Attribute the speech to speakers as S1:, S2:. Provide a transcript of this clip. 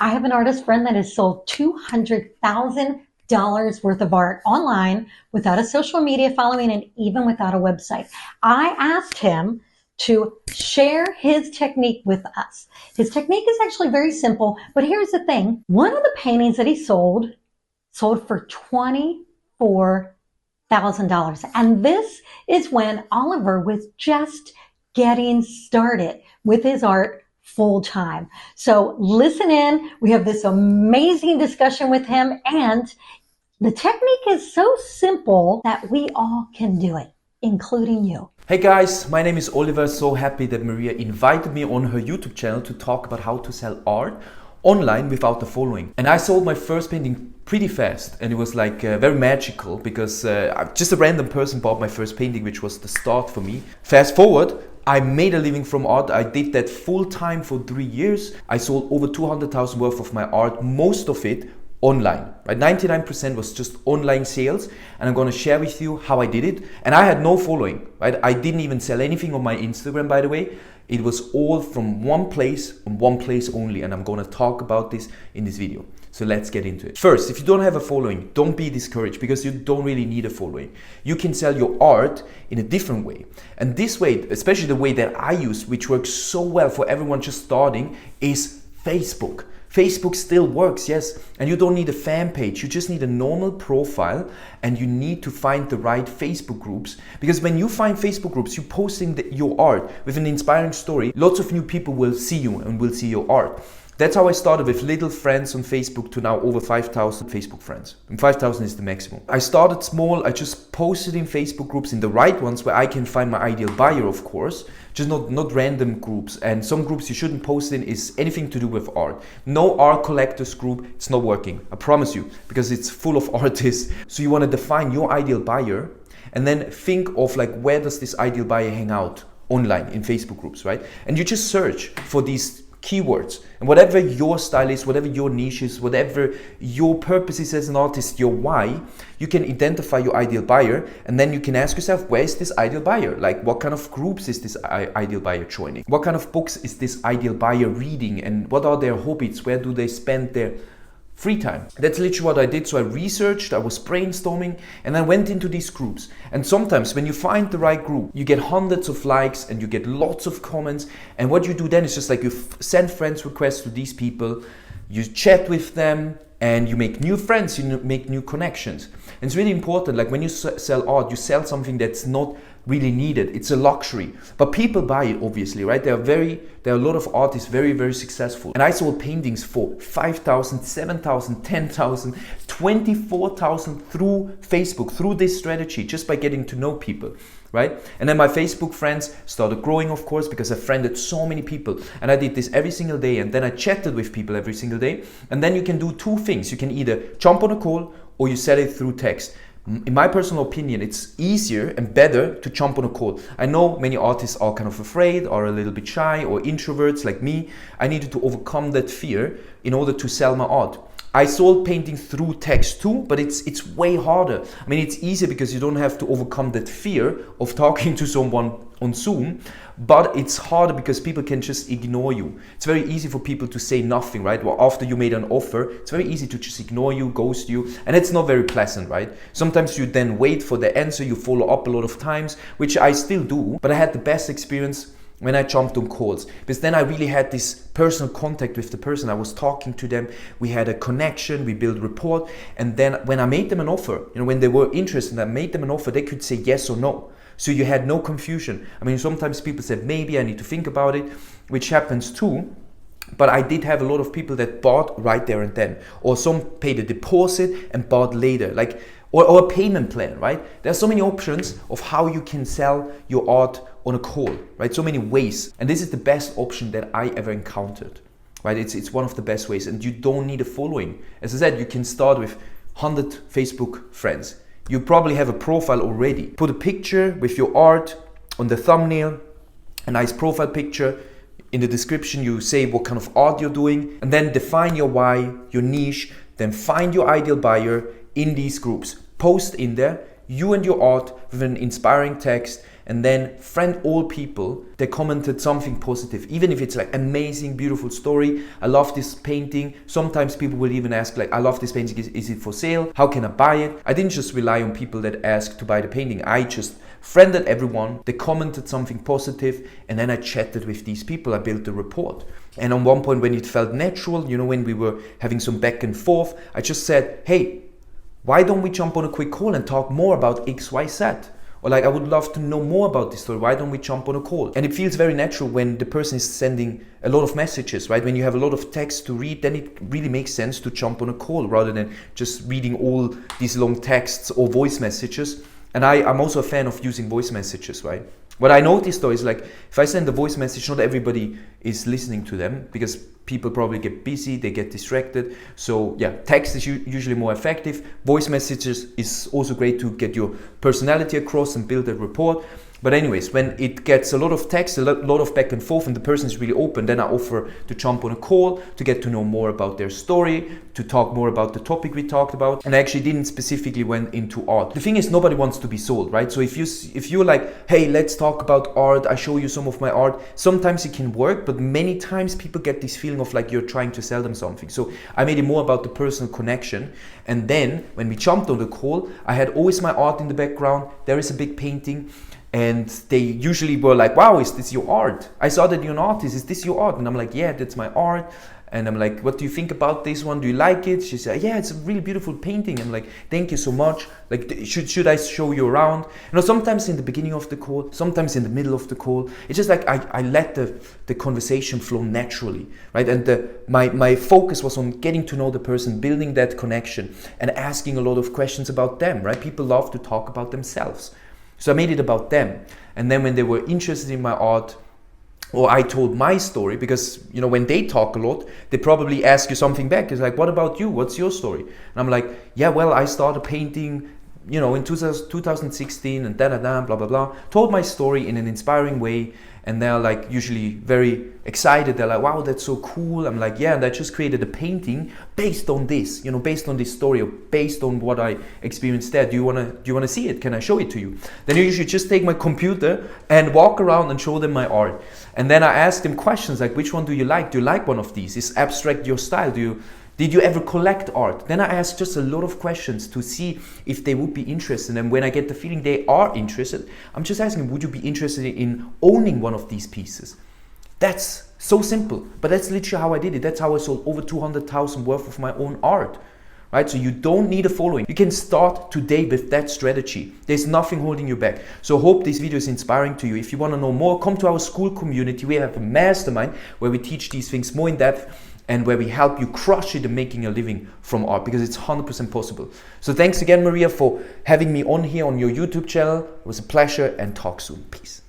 S1: I have an artist friend that has sold $200,000 worth of art online without a social media following and even without a website. I asked him to share his technique with us. His technique is actually very simple, but here's the thing. One of the paintings that he sold for $24,000. And this is when Oliver was just getting started with his art full time. So listen in. We have this amazing discussion with him, and the technique is so simple that we all can do it, including you.
S2: Hey guys, my name is Oliver. So happy that Maria invited me on her YouTube channel to talk about how to sell art online without the following. And I sold my first painting pretty fast, and it was like very magical because just a random person bought my first painting, which was the start for me. Fast forward, I made a living from art. I did that full time for 3 years. I sold over 200,000 worth of my art, most of it online, right? 99% was just online sales, and I'm going to share with you how I did it. And I had no following, right? I didn't even sell anything on my Instagram, by the way. It was all from one place and one place only, and I'm going to talk about this in this video. So let's get into it. First, if you don't have a following, don't be discouraged because you don't really need a following. You can sell your art in a different way. And this way, especially the way that I use, which works so well for everyone just starting, is Facebook. Facebook still works, yes, and you don't need a fan page. You just need a normal profile, and you need to find the right Facebook groups, because when you find Facebook groups, you're posting your art with an inspiring story, lots of new people will see you and will see your art. That's how I started, with little friends on Facebook to now over 5,000 Facebook friends. And 5,000 is the maximum. I started small. I just posted in Facebook groups, in the right ones where I can find my ideal buyer, of course, just not random groups. And some groups you shouldn't post in is anything to do with art. No art collectors group, it's not working. I promise you, because it's full of artists. So you want to define your ideal buyer and then think of like, where does this ideal buyer hang out online in Facebook groups, right? And you just search for these keywords, and whatever your style is, whatever your niche is, whatever your purpose is as an artist, your why, you can identify your ideal buyer, and then you can ask yourself, where is this ideal buyer? Like, what kind of groups is this ideal buyer joining? What kind of books is this ideal buyer reading? And what are their hobbies? Where do they spend their free time? That's literally what I did. So I researched, I was brainstorming, and I went into these groups. And sometimes when you find the right group, you get hundreds of likes and you get lots of comments. And what you do then is just like you send friends requests to these people, you chat with them, and you make new friends, you make new connections. And it's really important, like when you sell art, you sell something that's not really needed. It's a luxury, but people buy it, obviously, right? There are a lot of artists very, very successful. And I sold paintings for 5,000, 7,000, 10,000, 24,000 through Facebook, through this strategy, just by getting to know people, right? And then my Facebook friends started growing, of course, because I friended so many people, and I did this every single day. And then I chatted with people every single day. And then you can do two things. You can either jump on a call or you sell it through text. In my personal opinion, it's easier and better to jump on a call. I know many artists are kind of afraid or a little bit shy or introverts like me. I needed to overcome that fear in order to sell my art. I sold paintings through text too, but it's way harder. I mean, it's easier because you don't have to overcome that fear of talking to someone on Zoom, but it's harder because people can just ignore you. It's very easy for people to say nothing, right? Well, after you made an offer, it's very easy to just ignore you, ghost you, and it's not very pleasant, right? Sometimes you then wait for the answer, you follow up a lot of times, which I still do, but I had the best experience when I jumped on calls, because then I really had this personal contact with the person. I was talking to them, we had a connection, we built rapport, and then when I made them an offer, when they were interested, I made them an offer, they could say yes or no. So you had no confusion. I mean, sometimes people said, maybe I need to think about it, which happens too. But I did have a lot of people that bought right there and then, or some paid a deposit and bought later, like, or a payment plan, right? There are so many options of how you can sell your art on a call, right? So many ways. And this is the best option that I ever encountered, right? It's one of the best ways, and you don't need a following. As I said, you can start with 100 Facebook friends. You probably have a profile already. Put a picture with your art on the thumbnail, a nice profile picture. In the description, you say what kind of art you're doing, and then define your why, your niche, then find your ideal buyer in these groups. Post in there, you and your art with an inspiring text, and then friend all people that commented something positive, even if it's like amazing, beautiful story. I love this painting. Sometimes people will even ask like, I love this painting, is it for sale? How can I buy it? I didn't just rely on people that asked to buy the painting. I just friended everyone, they commented something positive, and then I chatted with these people. I built a report. And on one point when it felt natural, when we were having some back and forth, I just said, hey, why don't we jump on a quick call and talk more about XYZ? Or like, I would love to know more about this story. Why don't we jump on a call? And it feels very natural when the person is sending a lot of messages, right? When you have a lot of text to read, then it really makes sense to jump on a call rather than just reading all these long texts or voice messages. And I'm also a fan of using voice messages, right? What I noticed though is like, if I send a voice message, not everybody is listening to them because people probably get busy, they get distracted. So yeah, text is usually more effective. Voice messages is also great to get your personality across and build a rapport. But anyways, when it gets a lot of text, a lot of back and forth, and the person is really open, then I offer to jump on a call to get to know more about their story, to talk more about the topic we talked about. And I actually didn't specifically went into art. The thing is, nobody wants to be sold, right? So if you're like, hey, let's talk about art, I show you some of my art, sometimes it can work, but many times people get this feeling of like you're trying to sell them something. So I made it more about the personal connection. And then when we jumped on the call, I had always my art in the background. There is a big painting. And they usually were like, wow, is this your art? I saw that you're an artist. Is this your art? And I'm like, yeah, that's my art. And I'm like, what do you think about this one? Do you like it? She said, yeah, it's a really beautiful painting. I'm like, thank you so much. Like, should I show you around? Sometimes in the beginning of the call, sometimes in the middle of the call. It's just like I let the conversation flow naturally, right? And my focus was on getting to know the person, building that connection, and asking a lot of questions about them, right? People love to talk about themselves. So I made it about them. And then when they were interested in my art, or I told my story, because when they talk a lot, they probably ask you something back. It's like, what about you? What's your story? And I'm like, yeah, well, I started painting, in 2016 and blah, blah, blah. Told my story in an inspiring way. And they're like usually very excited. They're like, wow, that's so cool. I'm like, yeah, and I just created a painting based on this, based on this story or based on what I experienced there. Do you wanna see it? Can I show it to you? Then you usually just take my computer and walk around and show them my art. And then I ask them questions like, which one do you like? Do you like one of these? Is abstract your style? Did you ever collect art? Then I ask just a lot of questions to see if they would be interested. And when I get the feeling they are interested, I'm just asking them, would you be interested in owning one of these pieces? That's so simple, but that's literally how I did it. That's how I sold over 200,000 worth of my own art, right? So you don't need a following. You can start today with that strategy. There's nothing holding you back. So I hope this video is inspiring to you. If you want to know more, come to our school community. We have a mastermind where we teach these things more in depth, and where we help you crush it in making a living from art, because it's 100% possible. So thanks again, Maria, for having me on here on your YouTube channel. It was a pleasure, and talk soon. Peace.